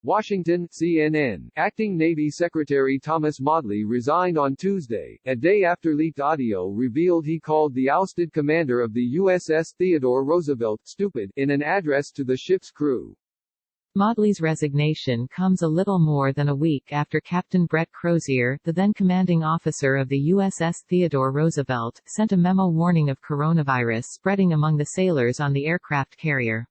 Washington, CNN. Acting Navy Secretary Thomas Modly resigned on Tuesday, a day after leaked audio revealed he called the ousted commander of the USS Theodore Roosevelt stupid in an address to the ship's crew. Modly's resignation comes a little more than a week after Captain Brett Crozier, the then commanding officer of the USS Theodore Roosevelt, sent a memo warning of coronavirus spreading among the sailors on the aircraft carrier.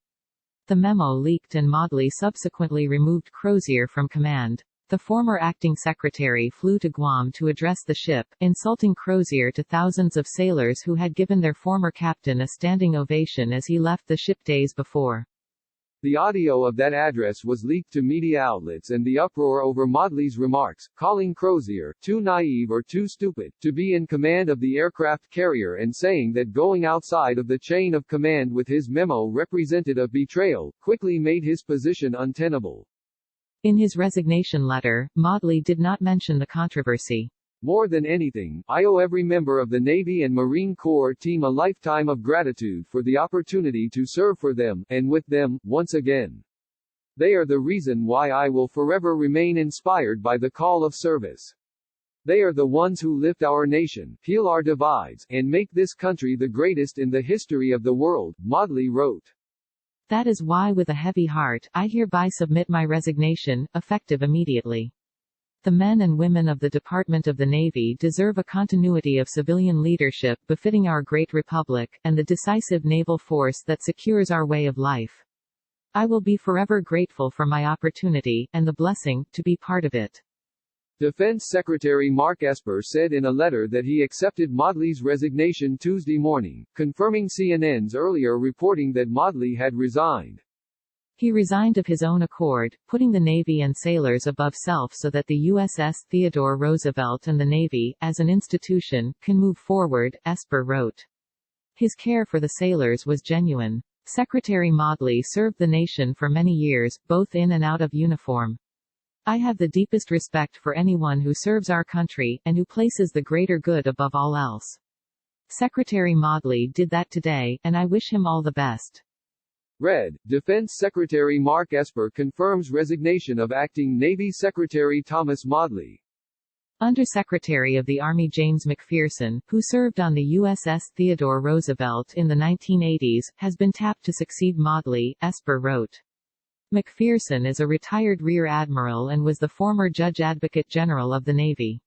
The memo leaked and Modly subsequently removed Crozier from command. The former acting secretary flew to Guam to address the ship, insulting Crozier to thousands of sailors who had given their former captain a standing ovation as he left the ship days before. The audio of that address was leaked to media outlets, and the uproar over Modly's remarks, calling Crozier too naive or too stupid to be in command of the aircraft carrier and saying that going outside of the chain of command with his memo represented a betrayal, quickly made his position untenable. In his resignation letter, Modly did not mention the controversy. More than anything, I owe every member of the Navy and Marine Corps team a lifetime of gratitude for the opportunity to serve for them, and with them, once again. They are the reason why I will forever remain inspired by the call of service. They are the ones who lift our nation, heal our divides, and make this country the greatest in the history of the world, Modly wrote. That is why with a heavy heart, I hereby submit my resignation, effective immediately. The men and women of the Department of the Navy deserve a continuity of civilian leadership befitting our great republic, and the decisive naval force that secures our way of life. I will be forever grateful for my opportunity, and the blessing, to be part of it. Defense Secretary Mark Esper said in a letter that he accepted Modly's resignation Tuesday morning, confirming CNN's earlier reporting that Modly had resigned. He resigned of his own accord, putting the Navy and sailors above self so that the USS Theodore Roosevelt and the Navy, as an institution, can move forward, Esper wrote. His care for the sailors was genuine. Secretary Modly served the nation for many years, both in and out of uniform. I have the deepest respect for anyone who serves our country, and who places the greater good above all else. Secretary Modly did that today, and I wish him all the best. Read, Defense Secretary Mark Esper confirms resignation of Acting Navy Secretary Thomas Modly. Undersecretary of the Army James McPherson, who served on the USS Theodore Roosevelt in the 1980s, has been tapped to succeed Modly, Esper wrote. McPherson is a retired Rear Admiral and was the former Judge Advocate General of the Navy.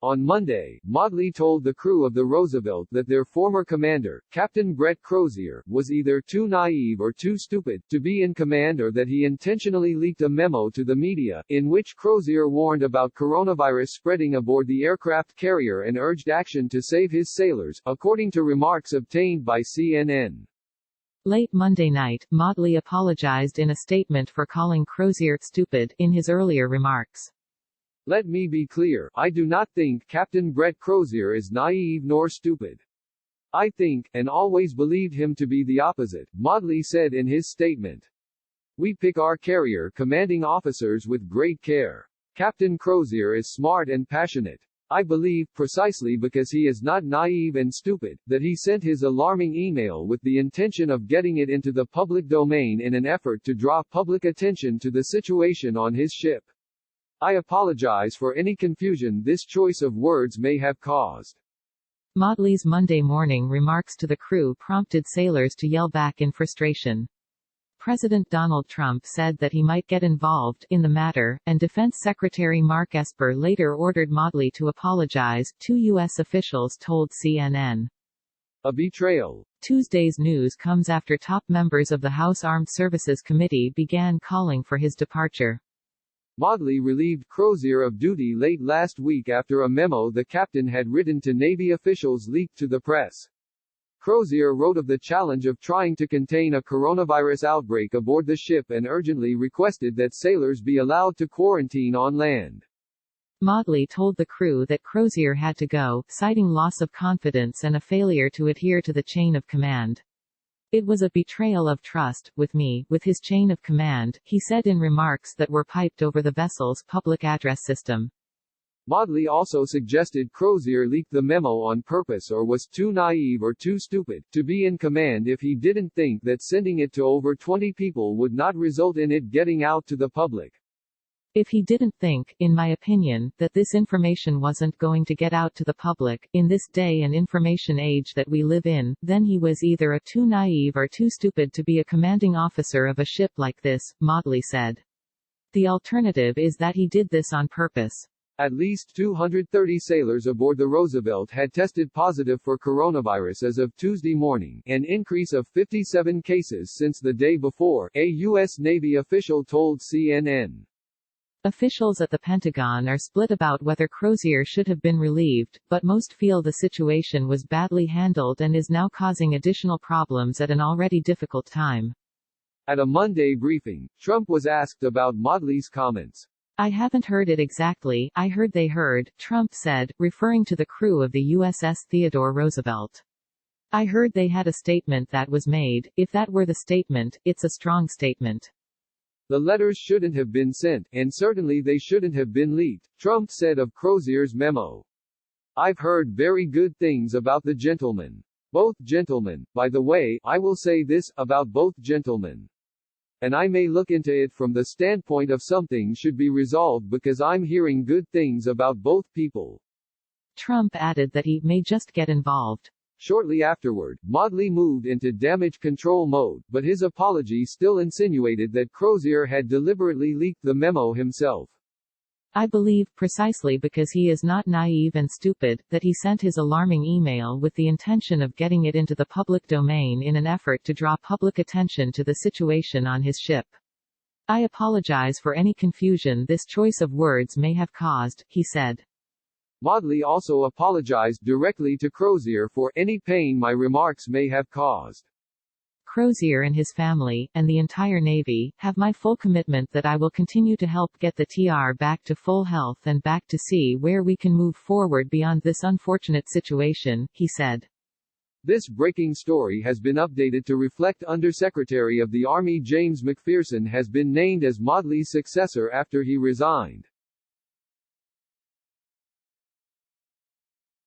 On Monday, Modly told the crew of the Roosevelt that their former commander, Captain Brett Crozier, was either too naive or too stupid to be in command, or that he intentionally leaked a memo to the media, in which Crozier warned about coronavirus spreading aboard the aircraft carrier and urged action to save his sailors, according to remarks obtained by CNN. Late Monday night, Modly apologized in a statement for calling Crozier stupid in his earlier remarks. Let me be clear, I do not think Captain Brett Crozier is naive nor stupid. I think, and always believed him to be the opposite, Modly said in his statement. We pick our carrier commanding officers with great care. Captain Crozier is smart and passionate. I believe, precisely because he is not naive and stupid, that he sent his alarming email with the intention of getting it into the public domain in an effort to draw public attention to the situation on his ship. I apologize for any confusion this choice of words may have caused. Modly's Monday morning remarks to the crew prompted sailors to yell back in frustration. President Donald Trump said that he might get involved in the matter, and Defense Secretary Mark Esper later ordered Modly to apologize, two U.S. officials told CNN. A betrayal. Tuesday's news comes after top members of the House Armed Services Committee began calling for his departure. Modly relieved Crozier of duty late last week after a memo the captain had written to Navy officials leaked to the press. Crozier wrote of the challenge of trying to contain a coronavirus outbreak aboard the ship and urgently requested that sailors be allowed to quarantine on land. Modly told the crew that Crozier had to go, citing loss of confidence and a failure to adhere to the chain of command. It was a betrayal of trust, with me, with his chain of command, he said in remarks that were piped over the vessel's public address system. Modly also suggested Crozier leaked the memo on purpose or was too naive or too stupid to be in command if he didn't think that sending it to over 20 people would not result in it getting out to the public. If he didn't think, in my opinion, that this information wasn't going to get out to the public, in this day and information age that we live in, then he was either a too naive or too stupid to be a commanding officer of a ship like this, Maudley said. The alternative is that he did this on purpose. At least 230 sailors aboard the Roosevelt had tested positive for coronavirus as of Tuesday morning, an increase of 57 cases since the day before, a U.S. Navy official told CNN. Officials at the Pentagon are split about whether Crozier should have been relieved, but most feel the situation was badly handled and is now causing additional problems at an already difficult time. At a Monday briefing, Trump was asked about Maudley's comments. I haven't heard it exactly, I heard they heard, Trump said, referring to the crew of the USS Theodore Roosevelt. I heard they had a statement that was made. If that were the statement, it's a strong statement. The letters shouldn't have been sent, and certainly they shouldn't have been leaked, Trump said of Crozier's memo. I've heard very good things about the gentlemen. Both gentlemen, by the way, I will say this, about both gentlemen. And I may look into it from the standpoint of something should be resolved because I'm hearing good things about both people. Trump added that he may just get involved. Shortly afterward, Maudley moved into damage control mode, but his apology still insinuated that Crozier had deliberately leaked the memo himself. I believe, precisely because he is not naive and stupid, that he sent his alarming email with the intention of getting it into the public domain in an effort to draw public attention to the situation on his ship. I apologize for any confusion this choice of words may have caused, he said. Maudley also apologized directly to Crozier for any pain my remarks may have caused. Crozier and his family, and the entire Navy, have my full commitment that I will continue to help get the TR back to full health and back to see where we can move forward beyond this unfortunate situation, he said. This breaking story has been updated to reflect Undersecretary of the Army James McPherson has been named as Maudley's successor after he resigned.